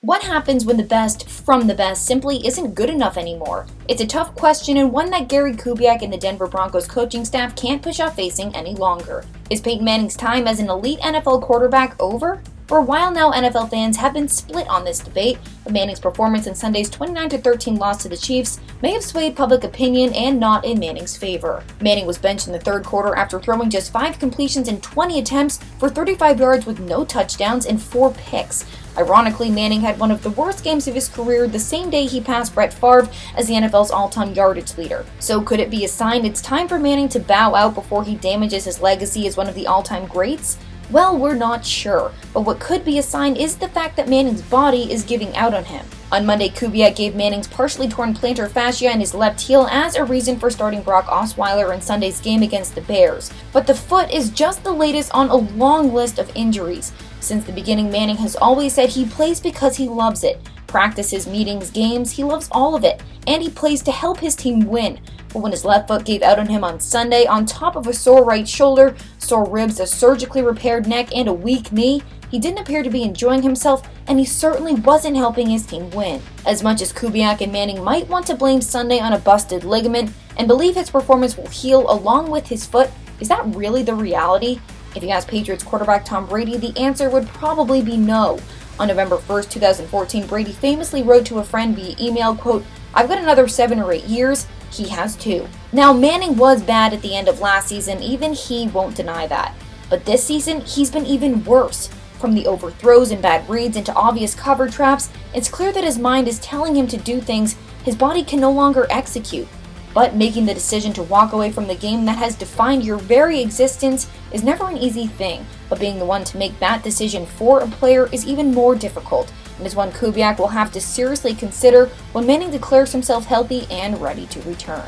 What happens when the best from the best simply isn't good enough anymore? It's a tough question and one that Gary Kubiak and the Denver Broncos coaching staff can't push off facing any longer. Is Peyton Manning's time as an elite NFL quarterback over? For a while now, NFL fans have been split on this debate, but Manning's performance in Sunday's 29-13 loss to the Chiefs may have swayed public opinion and not in Manning's favor. Manning was benched in the third quarter after throwing just 5 completions in 20 attempts for 35 yards with no touchdowns and 4 picks. Ironically, Manning had one of the worst games of his career the same day he passed Brett Favre as the NFL's all-time yardage leader. So could it be a sign it's time for Manning to bow out before he damages his legacy as one of the all-time greats? Well, we're not sure, but what could be a sign is the fact that Manning's body is giving out on him. On Monday, Kubiak gave Manning's partially torn plantar fascia in his left heel as a reason for starting Brock Osweiler in Sunday's game against the Bears. But the foot is just the latest on a long list of injuries. Since the beginning, Manning has always said he plays because he loves it. Practices, meetings, games, he loves all of it, and he plays to help his team win. But when his left foot gave out on him on Sunday, on top of a sore right shoulder, sore ribs, a surgically repaired neck, and a weak knee, he didn't appear to be enjoying himself, and he certainly wasn't helping his team win. As much as Kubiak and Manning might want to blame Sunday on a busted ligament and believe his performance will heal along with his foot, is that really the reality? If you ask Patriots quarterback Tom Brady, the answer would probably be no. On November 1st, 2014, Brady famously wrote to a friend via email, quote, "I've got another 7 or 8 years. He has 2. Now, Manning was bad at the end of last season, even he won't deny that. But this season, he's been even worse. From the overthrows and bad reads into obvious cover traps, it's clear that his mind is telling him to do things his body can no longer execute. But making the decision to walk away from the game that has defined your very existence is never an easy thing, but being the one to make that decision for a player is even more difficult, and is one Kubiak will have to seriously consider when Manning declares himself healthy and ready to return."